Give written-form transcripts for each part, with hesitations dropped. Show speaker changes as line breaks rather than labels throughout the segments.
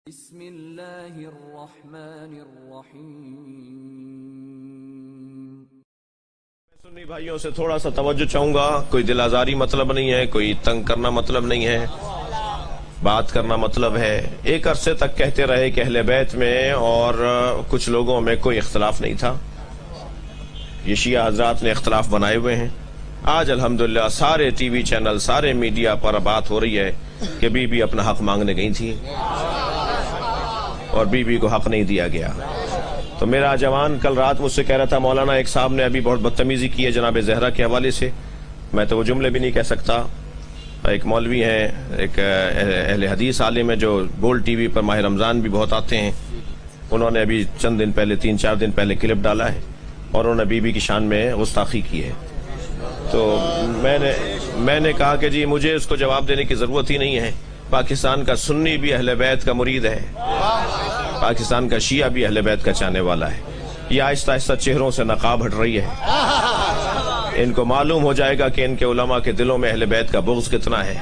بسم اللہ الرحمن الرحیم۔
سنی بھائیوں سے تھوڑا سا توجہ چاہوں گا، کوئی دل آزاری مطلب نہیں ہے، کوئی تنگ کرنا مطلب نہیں ہے، بات کرنا مطلب ہے۔ ایک عرصے تک کہتے رہے کہ اہل بیت میں اور کچھ لوگوں میں کوئی اختلاف نہیں تھا، یہ شیعہ حضرات نے اختلاف بنائے ہوئے ہیں۔ آج الحمدللہ سارے ٹی وی چینل، سارے میڈیا پر بات ہو رہی ہے کہ بی بی اپنا حق مانگنے گئی تھی اور بی بی کو حق نہیں دیا گیا۔ تو میرا جوان کل رات مجھ سے کہہ رہا تھا مولانا ایک صاحب نے ابھی بہت بدتمیزی کی ہے جناب زہرا کے حوالے سے، میں تو وہ جملے بھی نہیں کہہ سکتا۔ ایک مولوی ہیں، ایک اہل حدیث عالم ہے جو گولڈ ٹی وی پر ماہ رمضان بھی بہت آتے ہیں، انہوں نے ابھی چند دن پہلے 3-4 دن پہلے کلپ ڈالا ہے اور انہوں نے بی بی کی شان میں گستاخی کی ہے۔ تو میں نے کہا کہ جی مجھے اس کو جواب دینے کی ضرورت ہی نہیں ہے، پاکستان کا سنی بھی اہل بیت کا مرید ہے، پاکستان کا شیعہ بھی اہل بیت کا چاہنے والا ہے۔ یہ آہستہ آہستہ چہروں سے نقاب ہٹ رہی ہے، ان کو معلوم ہو جائے گا کہ ان کے علماء کے دلوں میں اہل بیت کا بغض کتنا ہے۔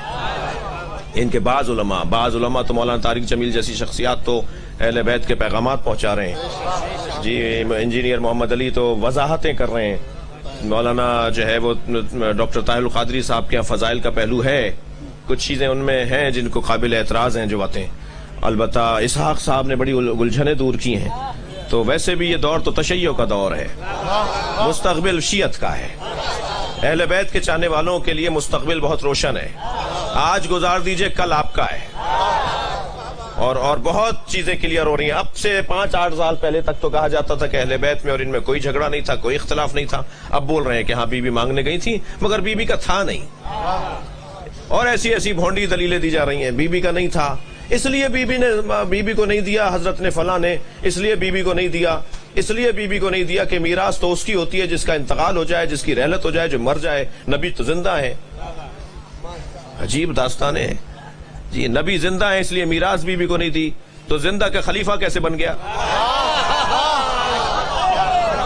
ان کے بعض علماء تو مولانا طارق جمیل جیسی شخصیات تو اہل بیت کے پیغامات پہنچا رہے ہیں، جی انجینئر محمد علی تو وضاحتیں کر رہے ہیں، مولانا جو ہے وہ ڈاکٹر طاہر القادری صاحب کے فضائل کا پہلو ہے، کچھ چیزیں ان میں ہیں جن کو قابل اعتراض ہیں جو باتیں، البتہ اسحاق صاحب نے بڑی الجھنیں دور کی ہیں۔ تو ویسے بھی یہ دور تو تشیع کا دور ہے، مستقبل شیعت کا ہے، اہل بیت کے چاہنے والوں کے لیے مستقبل بہت روشن ہے، آج گزار دیجئے کل آپ کا ہے، اور بہت چیزیں کلیئر ہو رہی ہیں۔ اب سے 5-8 سال پہلے تک تو کہا جاتا تھا کہ اہل بیت میں اور ان میں کوئی جھگڑا نہیں تھا، کوئی اختلاف نہیں تھا، اب بول رہے ہیں کہ ہاں بی بی مانگنے گئی تھی مگر بی بی کا تھا نہیں، اور ایسی بھونڈی دلیلیں دی جا رہی ہیں، بی بی کا نہیں تھا اس لیے بی بی کو نہیں دیا، حضرت نے فلاں نے اس لیے بی بی کو نہیں دیا، اس لیے بی بی کو نہیں دیا کہ میراث تو اس کی ہوتی ہے جس کا انتقال ہو جائے، جس کی رحلت ہو جائے، جو مر جائے، نبی تو زندہ ہے۔ عجیب داستان ہے جی، نبی زندہ ہے اس لیے میراث بی بی کو نہیں دی، تو زندہ کا خلیفہ کیسے بن گیا؟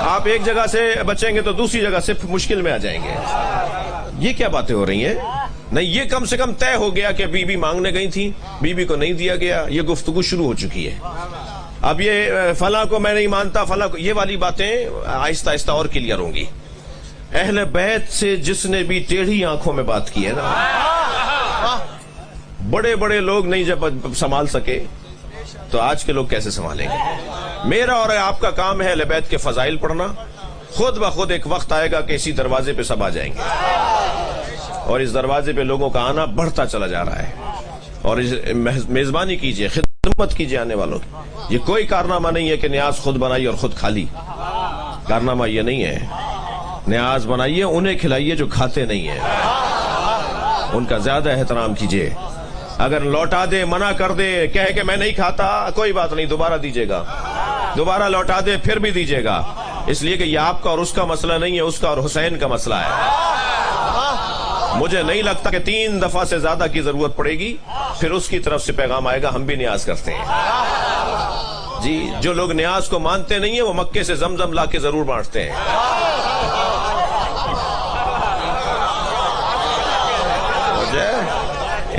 آپ ایک جگہ سے بچیں گے تو دوسری جگہ سے مشکل میں آ جائیں گے۔ یہ کیا باتیں ہو رہی ہیں؟ نہیں، یہ کم سے کم طے ہو گیا کہ بی بی مانگنے گئی تھی، بی بی کو نہیں دیا گیا، یہ گفتگو شروع ہو چکی ہے۔ اب یہ فلاں کو میں نہیں مانتا، فلاں کو، یہ والی باتیں آہستہ آہستہ اور کلیئر ہوں گی۔ اہل بیت سے جس نے بھی ٹیڑھی آنکھوں میں بات کی ہے نا، بڑے بڑے لوگ نہیں جب سنبھال سکے تو آج کے لوگ کیسے سنبھالیں گے؟ میرا اور آپ کا کام ہے اہل بیت کے فضائل پڑھنا، خود بخود ایک وقت آئے گا کہ اسی دروازے پہ سب آ جائیں گے، اور اس دروازے پہ لوگوں کا آنا بڑھتا چلا جا رہا ہے۔ اور میزبانی کیجئے، خدمت کیجئے آنے والوں کی۔ یہ کوئی کارنامہ نہیں ہے کہ نیاز خود بنائی اور خود کھا لی، کارنامہ یہ نہیں ہے۔ نیاز بنائیے، انہیں کھلائیے جو کھاتے نہیں ہیں، ان کا زیادہ احترام کیجئے۔ اگر لوٹا دے، منع کر دے، کہے کہ میں نہیں کھاتا، کوئی بات نہیں، دوبارہ دیجئے گا، دوبارہ لوٹا دے پھر بھی دیجئے گا، اس لیے کہ یہ آپ کا اور اس کا مسئلہ نہیں ہے، اس کا اور حسین کا مسئلہ ہے۔ مجھے نہیں لگتا کہ 3 دفعہ سے زیادہ کی ضرورت پڑے گی، پھر اس کی طرف سے پیغام آئے گا ہم بھی نیاز کرتے ہیں۔ جی جو لوگ نیاز کو مانتے نہیں ہیں وہ مکے سے زمزم لا کے ضرور بانٹتے ہیں۔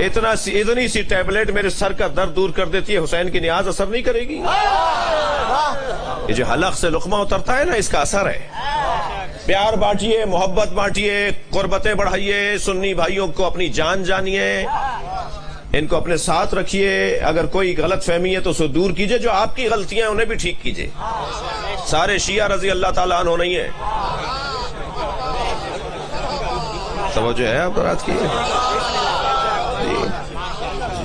اتنی سی ٹیبلٹ میرے سر کا درد دور کر دیتی ہے، حسین کی نیاز اثر نہیں کرے گی؟ یہ جو حلق سے لقمہ اترتا ہے نا، اس کا اثر ہے۔ پیار بانٹیے، محبت بانٹیے، قربتیں بڑھائیے، سنی بھائیوں کو اپنی جان جانیے، ان کو اپنے ساتھ رکھیے۔ اگر کوئی غلط فہمی ہے تو اسے دور کیجئے، جو آپ کی غلطیاں ہیں انہیں بھی ٹھیک کیجئے۔ سارے شیعہ رضی اللہ تعالیٰ عنہ نہیں ہے۔ توجہ ہے آپ رات کی؟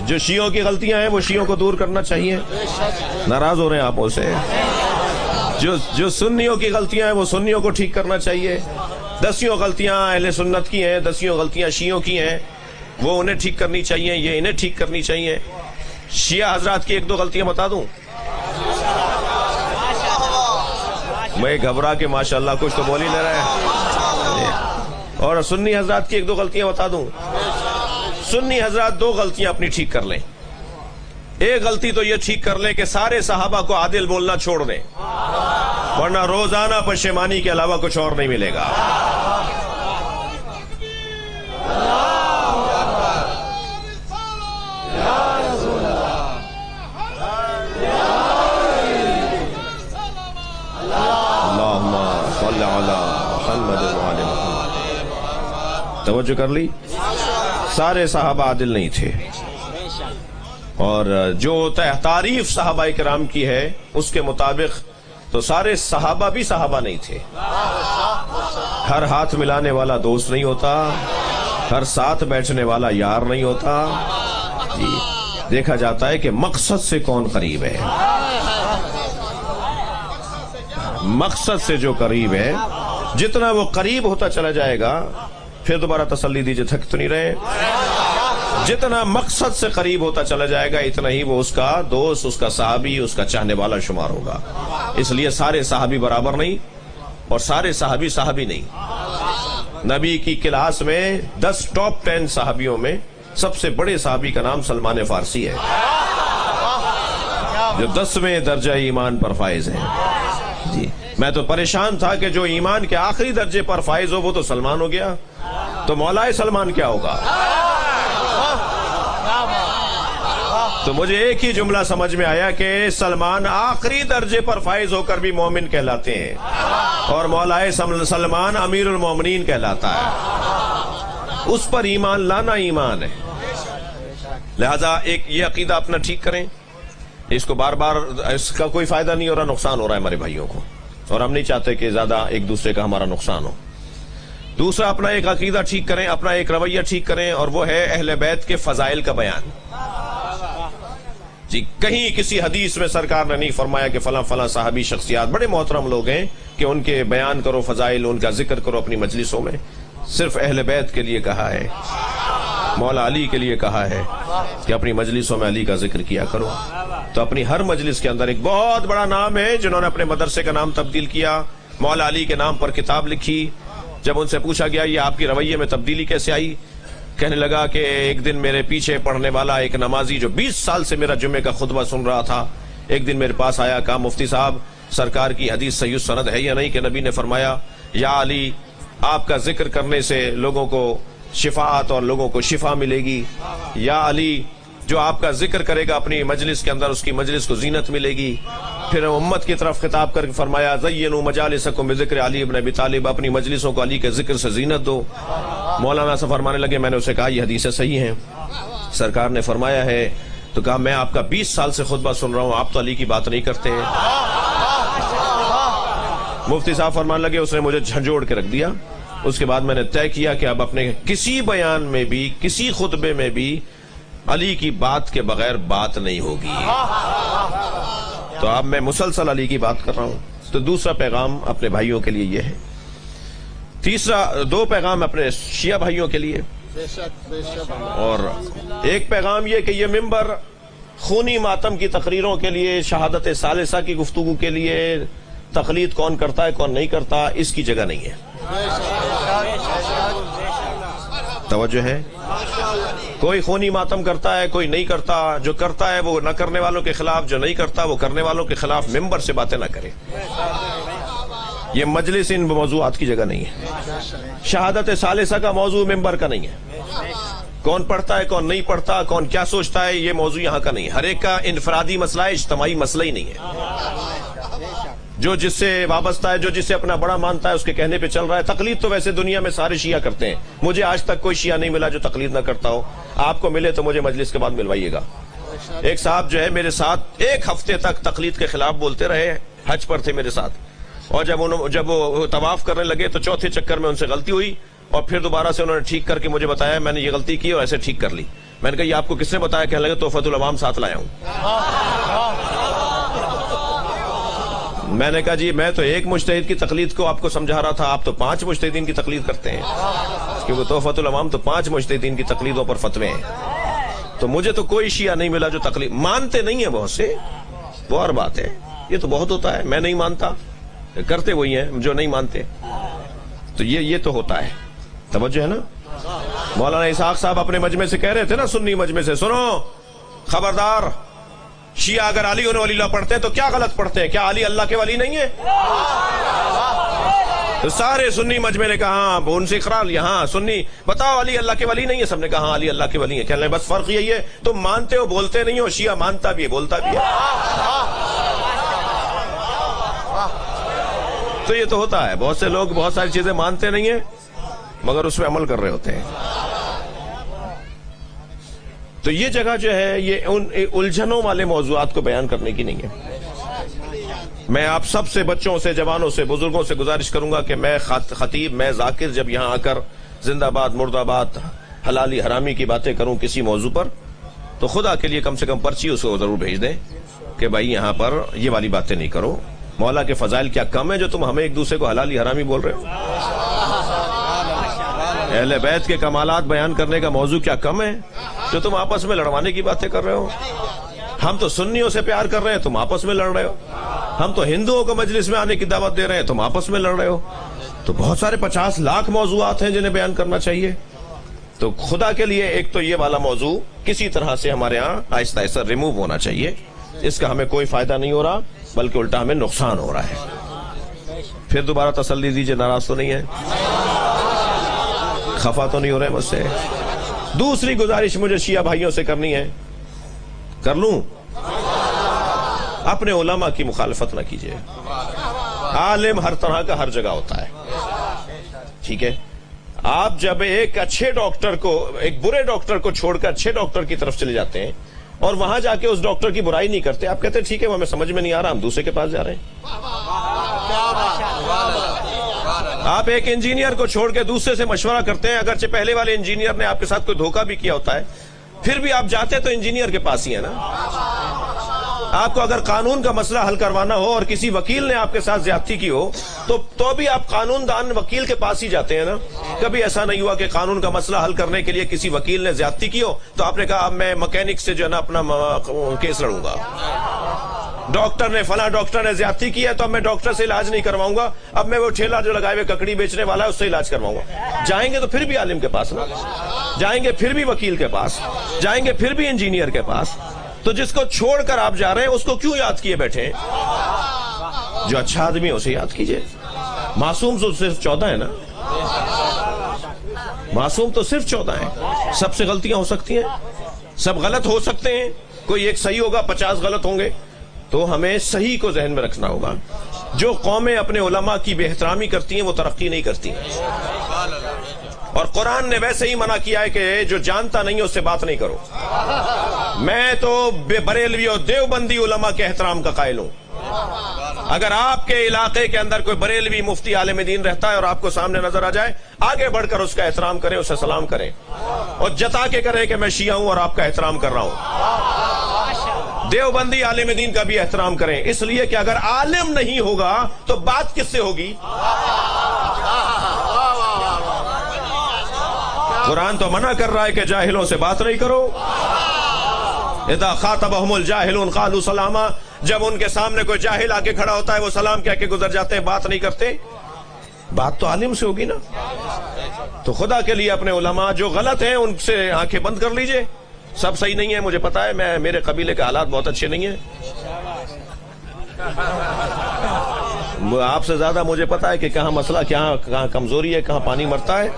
جو شیعوں کی غلطیاں ہیں وہ شیعوں کو دور کرنا چاہیے، ناراض ہو رہے ہیں آپ ان سے۔ جو سنیوں کی غلطیاں ہیں وہ سنیوں کو ٹھیک کرنا چاہیے۔ 10 غلطیاں اہل سنت کی ہیں، 10 غلطیاں شیعوں کی ہیں، وہ انہیں ٹھیک کرنی چاہیے، یہ انہیں ٹھیک کرنی چاہیے۔ شیعہ حضرات کی 1-2 غلطیاں بتا دوں، میں گھبرا کے ماشاءاللہ کچھ تو بول ہی لے رہا ہے، اور سنی حضرات کی 1-2 غلطیاں بتا دوں۔ سنی حضرات 2 غلطیاں اپنی ٹھیک کر لیں۔ ایک غلطی تو یہ ٹھیک کر لیں کہ سارے صحابہ کو عادل بولنا چھوڑ دیں، ورنہ روزانہ پشیمانی کے علاوہ کچھ اور نہیں ملے گا۔ صلی علی محمد وعلی محمد. توجہ کر لی؟ سارے صحابہ عادل نہیں تھے، اور جو تعریف صحابہ کرام کی ہے اس کے مطابق تو سارے صحابہ بھی صحابہ نہیں تھے. ہر ہاتھ ملانے والا دوست نہیں ہوتا، ہر ساتھ بیٹھنے والا یار نہیں ہوتا. جی دیکھا جاتا ہے کہ مقصد سے کون قریب ہے. مقصد سے جو قریب ہے، جتنا وہ قریب ہوتا چلا جائے گا، پھر دوبارہ تسلی دیجئے، تھک تو نہیں رہے، جتنا مقصد سے قریب ہوتا چلا جائے گا اتنا ہی وہ اس کا دوست، اس کا صحابی، اس کا چاہنے والا شمار ہوگا. اس لیے سارے صحابی برابر نہیں، اور سارے صحابی صحابی نہیں. نبی کی کلاس میں 10 ٹاپ 10 صحابیوں میں سب سے بڑے صحابی کا نام سلمان فارسی ہے، جو 10ویں درجہ ایمان پر فائز ہیں. جی میں تو پریشان تھا کہ جو ایمان کے آخری درجے پر فائز ہو وہ تو سلمان ہو گیا، تو مولا سلمان کیا ہوگا؟ تو مجھے ایک ہی جملہ سمجھ میں آیا کہ سلمان آخری درجے پر فائز ہو کر بھی مومن کہلاتے ہیں، اور مولا سلمان امیر المومنین کہلاتا ہے. اس پر ایمان لانا ایمان ہے. لہذا ایک یہ عقیدہ اپنا ٹھیک کریں. اس کو بار بار اس کا کوئی فائدہ نہیں ہو رہا، نقصان ہو رہا ہے ہمارے بھائیوں کو، اور ہم نہیں چاہتے کہ زیادہ ایک دوسرے کا ہمارا نقصان ہو. دوسرا، اپنا ایک عقیدہ ٹھیک کریں، اپنا ایک رویہ ٹھیک کریں، اور وہ ہے اہل بیت کے فضائل کا بیان. جی کہیں کسی حدیث میں سرکار نے نہیں فرمایا کہ فلاں فلاں صحابی شخصیات بڑے محترم لوگ ہیں کہ ان کے بیان کرو فضائل، ان کا ذکر کرو اپنی مجلسوں میں. صرف اہل بیت کے لیے کہا ہے، مولا علی کے لیے کہا ہے کہ اپنی مجلسوں میں علی کا ذکر کیا کرو. تو اپنی ہر مجلس کے اندر ایک بہت بڑا نام ہے جنہوں نے اپنے مدرسے کا نام تبدیل کیا، مولا علی کے نام پر کتاب لکھی. جب ان سے پوچھا گیا یہ آپ کی رویے میں تبدیلی کیسے آئی، کہنے لگا کہ ایک دن میرے پیچھے پڑھنے والا ایک نمازی جو 20 سال سے میرا جمعے کا خطبہ سن رہا تھا، ایک دن میرے پاس آیا، کہا مفتی صاحب سرکار کی حدیث صحیح سند ہے یا نہیں کہ نبی نے فرمایا یا علی آپ کا ذکر کرنے سے لوگوں کو شفاعت اور لوگوں کو شفا ملے گی، یا علی جو آپ کا ذکر کرے گا اپنی مجلس کے اندر اس کی مجلس کو زینت ملے گی. پھر امت کی طرف خطاب کر کے فرمایا زینوا مجالسکم بذکر علی ابن ابی طالب، اپنی مجلسوں کو علی کے ذکر سے زینت دو. مولانا سے فرمانے لگے، میں نے اسے کہا یہ حدیثیں صحیح ہیں، سرکار نے فرمایا ہے. تو کہا میں آپ کا 20 سال سے خطبہ سن رہا ہوں، آپ تو علی کی بات نہیں کرتے. مفتی صاحب فرمانے لگے اس نے مجھے جھنجھوڑ کے رکھ دیا. اس کے بعد میں نے طے کیا کہ اب اپنے کسی بیان میں بھی، کسی خطبے میں بھی علی کی بات کے بغیر بات نہیں ہوگی. تو اب میں مسلسل علی کی بات کر رہا ہوں. تو دوسرا پیغام اپنے بھائیوں کے لیے یہ ہے. تیسرا، 2 پیغام اپنے شیعہ بھائیوں کے لیے، اور ایک پیغام یہ کہ یہ ممبر خونی ماتم کی تقریروں کے لیے، شہادت ثالثہ کی گفتگو کے لیے، تقلید کون کرتا ہے کون نہیں کرتا، اس کی جگہ نہیں ہے. توجہ ہے؟ کوئی خونی ماتم کرتا ہے، کوئی نہیں کرتا. جو کرتا ہے وہ نہ کرنے والوں کے خلاف، جو نہیں کرتا وہ کرنے والوں کے خلاف ممبر سے باتیں نہ کرے. یہ مجلس ان موضوعات کی جگہ نہیں ہے. شہادت ثالثہ کا موضوع ممبر کا نہیں ہے. کون پڑھتا ہے کون نہیں پڑھتا، کون کیا سوچتا ہے، یہ موضوع یہاں کا نہیں ہے. ہر ایک کا انفرادی مسئلہ ہے، اجتماعی مسئلہ ہی نہیں ہے. جو جس سے وابستہ ہے، جو جسے اپنا بڑا مانتا ہے اس کے کہنے پہ چل رہا ہے. تقلید تو ویسے دنیا میں سارے شیعہ کرتے ہیں، مجھے آج تک کوئی شیعہ نہیں ملا جو تقلید نہ کرتا ہو. آپ کو ملے تو مجھے مجلس کے بعد ملوائیے گا. ایک صاحب جو ہے میرے ساتھ 1 ہفتے تک تقلید کے خلاف بولتے رہے، حج پر تھے میرے ساتھ، اور جب وہ طواف کرنے لگے تو چوتھے چکر میں ان سے غلطی ہوئی، اور پھر دوبارہ سے انہوں نے ٹھیک کر کے مجھے بتایا میں نے یہ غلطی کی اور ایسے ٹھیک کر لی. میں نے کہا یہ آپ کو کس نے بتایا؟ کہنے لگے تحفۃ العوام ساتھ لایا ہوں. میں نے کہا جی میں تو ایک مجتہد کی تقلید کو آپ کو سمجھا رہا تھا، آپ تو 5 مجتہدین کی تقلید کرتے ہیں، کیونکہ تحفۃ العوام تو 5 مجتہدین کی تقلیدوں پر فتوے ہیں. تو مجھے تو کوئی شیعہ نہیں ملا جو تقلید مانتے نہیں ہیں. بہت سے وہ اور بات ہے، یہ تو بہت ہوتا ہے. میں نہیں مانتا، کرتے وہی ہیں جو نہیں مانتے. تو یہ تو ہوتا ہے. توجہ ہے نا؟ مولانا اسحاق صاحب اپنے مجمع سے کہہ رہے تھے نا، سنی مجمع سے، سنو خبردار، شیعہ اگر علی ولی اللہ پڑھتے ہیں تو کیا غلط پڑھتے ہیں؟ کیا علی اللہ کے ولی نہیں ہے؟ تو سارے سنی مجمع نے کہا ہاں، ان سے اقرار یہاں سنی بتاؤ علی اللہ کے ولی نہیں ہے. سب نے کہا ہاں علی اللہ کے ولی ہے. کہنے لگے بس فرق یہی ہے تم مانتے ہو بولتے نہیں ہو. شیعہ مانتا بھی ہے بولتا بھی ہے. تو یہ تو ہوتا ہے، بہت سے لوگ بہت ساری چیزیں مانتے نہیں ہیں مگر اس پہ عمل کر رہے ہوتے ہیں. تو یہ جگہ جو ہے یہ ان الجھنوں والے موضوعات کو بیان کرنے کی نہیں ہے. میں آپ سب سے، بچوں سے، جوانوں سے، بزرگوں سے گزارش کروں گا کہ میں خطیب، میں ذاکر جب یہاں آ کر زندہ باد مرد آباد حلالی حرامی کی باتیں کروں کسی موضوع پر، تو خدا کے لیے کم سے کم پرچی اس کو ضرور بھیج دیں کہ بھائی یہاں پر یہ والی باتیں نہیں کرو. مولا کے فضائل کیا کم ہے جو تم ہمیں ایک دوسرے کو حلالی حرامی بول رہے ہو؟ اہل بیت کے کمالات بیان کرنے کا موضوع کیا کم ہے جو تم آپس میں لڑوانے کی باتیں کر رہے ہو؟ ہم تو سنیوں سے پیار کر رہے ہیں، تم آپس میں لڑ رہے ہو. ہم تو ہندوؤں کو مجلس میں آنے کی دعوت دے رہے ہیں، تم آپس میں لڑ رہے ہو. تو بہت سارے 50 لاکھ موضوعات ہیں جنہیں بیان کرنا چاہیے. تو خدا کے لیے ایک تو یہ والا موضوع کسی طرح سے ہمارے ہاں آہستہ آہستہ ریموو ہونا چاہیے. اس کا ہمیں کوئی فائدہ نہیں ہو رہا بلکہ الٹا ہمیں نقصان ہو رہا ہے. پھر دوبارہ تسلی دیجیے، ناراض تو نہیں ہے، خفا تو نہیں ہو رہے مجھ سے. دوسری گزارش مجھے شیعہ بھائیوں سے کرنی ہے، کر لوں؟ اپنے علماء کی مخالفت نہ کیجیے. عالم ہر طرح کا ہر جگہ ہوتا ہے، ٹھیک ہے؟ آپ جب ایک اچھے ڈاکٹر کو، ایک برے ڈاکٹر کو چھوڑ کر اچھے ڈاکٹر کی طرف چلے جاتے ہیں اور وہاں جا کے اس ڈاکٹر کی برائی نہیں کرتے، آپ کہتے ہیں ٹھیک ہے وہ ہمیں سمجھ میں نہیں آ رہا، ہم دوسرے کے پاس جا رہے ہیں. آپ ایک انجینئر کو چھوڑ کے دوسرے سے مشورہ کرتے ہیں، اگرچہ پہلے والے انجینئر نے آپ کے ساتھ کوئی دھوکہ بھی کیا ہوتا ہے، پھر بھی آپ جاتے تو انجینئر کے پاس ہی ہے نا. آپ کو اگر قانون کا مسئلہ حل کروانا ہو اور کسی وکیل نے آپ کے ساتھ زیادتی کی ہو تو بھی آپ قانون دان وکیل کے پاس ہی جاتے ہیں نا. کبھی ایسا نہیں ہوا کہ قانون کا مسئلہ حل کرنے کے لیے کسی وکیل نے زیادتی کی ہو تو آپ نے کہا اب میں مکینک سے جو ہے نا اپنا کیس لڑوں گا. ڈاکٹر نے، فلاں ڈاکٹر نے زیادتی کی ہے تو اب میں ڈاکٹر سے علاج نہیں کرواؤں گا، اب میں وہ ٹھیلا جو لگائے ہوئے ککڑی بیچنے والا ہے اس سے علاج کرواؤں گا. جائیں گے تو پھر بھی عالم کے پاس نا، جائیں گے پھر بھی وکیل کے پاس، جائیں گے پھر بھی انجینئر کے پاس. تو جس کو چھوڑ کر آپ جا رہے ہیں اس کو کیوں یاد کیے بیٹھے ہیں؟ جو اچھا آدمی ہے اسے یاد کیجئے. معصوم تو صرف 14 ہے نا، معصوم تو صرف 14 ہیں. سب سے غلطیاں ہو سکتی ہیں، سب غلط ہو سکتے ہیں، کوئی ایک صحیح ہوگا 50 غلط ہوں گے. تو ہمیں صحیح کو ذہن میں رکھنا ہوگا. جو قومیں اپنے علماء کی بے احترامی کرتی ہیں وہ ترقی نہیں کرتی ہیں. اور قرآن نے ویسے ہی منع کیا ہے کہ جو جانتا نہیں ہے اس سے بات نہیں کرو. میں تو بریلوی اور دیوبندی علماء کے احترام کا قائل ہوں. اگر آپ کے علاقے کے اندر کوئی بریلوی مفتی عالم دین رہتا ہے اور آپ کو سامنے نظر آ جائے، آگے بڑھ کر اس کا احترام کریں، اسے سلام کریں اور جتا کے کریں کہ میں شیعہ ہوں اور آپ کا احترام کر رہا ہوں. دیوبندی عالم دین کا بھی احترام کریں، اس لیے کہ اگر عالم نہیں ہوگا تو بات کس سے ہوگی؟ قرآن تو منع کر رہا ہے کہ جاہلوں سے بات نہیں کرو. اذا خاطبهم الجاہلون قالوا سلاما. جب ان کے سامنے کوئی جاہل آ کے کھڑا ہوتا ہے وہ سلام کہہ کے گزر جاتے ہیں، بات نہیں کرتے. بات تو عالم سے ہوگی نا. تو خدا کے لیے اپنے علماء جو غلط ہیں ان سے آنکھیں بند کر لیجئے. سب صحیح نہیں ہے، مجھے پتا ہے، میرے قبیلے کے حالات بہت اچھے نہیں ہیں. آپ سے زیادہ مجھے پتا ہے کہ کہاں مسئلہ، کہاں کمزوری ہے، کہاں پانی مرتا ہے.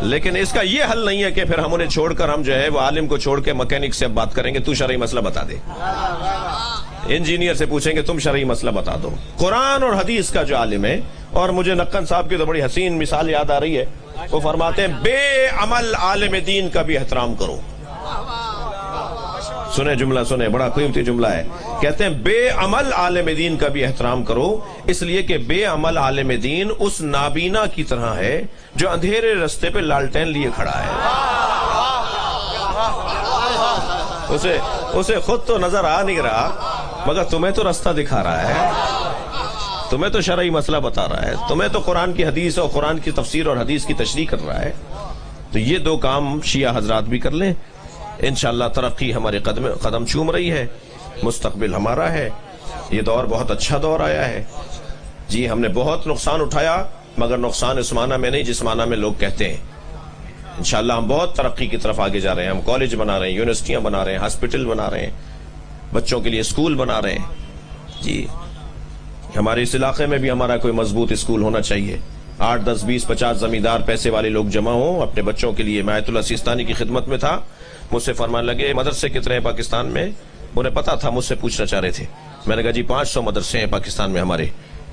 لیکن اس کا یہ حل نہیں ہے کہ پھر ہم انہیں چھوڑ کر ہم جو ہے وہ عالم کو چھوڑ کے مکینک سے بات کریں گے تو شرعی مسئلہ بتا دے. انجینئر سے پوچھیں گے تم شرعی مسئلہ بتا دو. قرآن اور حدیث کا جو عالم ہے، اور مجھے نقن صاحب کی تو بڑی حسین مثال یاد آ رہی ہے. وہ فرماتے ہیں بے عمل عالم دین کا بھی احترام کرو. سنیں جملہ، سنیں، بڑا قیمتی جملہ ہے. کہتے ہیں بے عمل عالم دین کا بھی احترام کرو، اس لیے کہ بے عمل عالم دین اس نابینا کی طرح ہے جو اندھیرے رستے پہ لالٹین لیے کھڑا ہے. اسے خود تو نظر آ نہیں رہا مگر تمہیں تو رستہ دکھا رہا ہے، تمہیں تو شرعی مسئلہ بتا رہا ہے، تمہیں تو قرآن کی حدیث اور قرآن کی تفسیر اور حدیث کی تشریح کر رہا ہے. تو یہ دو کام شیعہ حضرات بھی کر لیں، انشاءاللہ ترقی ہمارے قدم چوم رہی ہے، مستقبل ہمارا ہے. یہ دور بہت اچھا دور آیا ہے. جی ہم نے بہت نقصان اٹھایا مگر نقصان اس معنی میں نہیں جس معنی میں لوگ کہتے ہیں. انشاءاللہ ہم بہت ترقی کی طرف آگے جا رہے ہیں. ہم کالج بنا رہے ہیں، یونیورسٹیاں بنا رہے ہیں، ہاسپٹل بنا رہے ہیں، بچوں کے لیے اسکول بنا رہے ہیں. جی ہمارے اس علاقے میں بھی ہمارا کوئی مضبوط اسکول ہونا چاہیے. 8 10 20 50 زمیندار پیسے والے لوگ جمع ہوں اپنے بچوں کے لیے. میں آیت اللہ سیستانی کی خدمت میں تھا، مجھ سے فرمان لگے مدرسے کتنے ہیں پاکستان میں؟ انہیں پتا تھا، مجھ سے پوچھنا چاہ رہے تھے. میں نے کہا جی 500 مدرسے ہیں پاکستان میں ہمارے.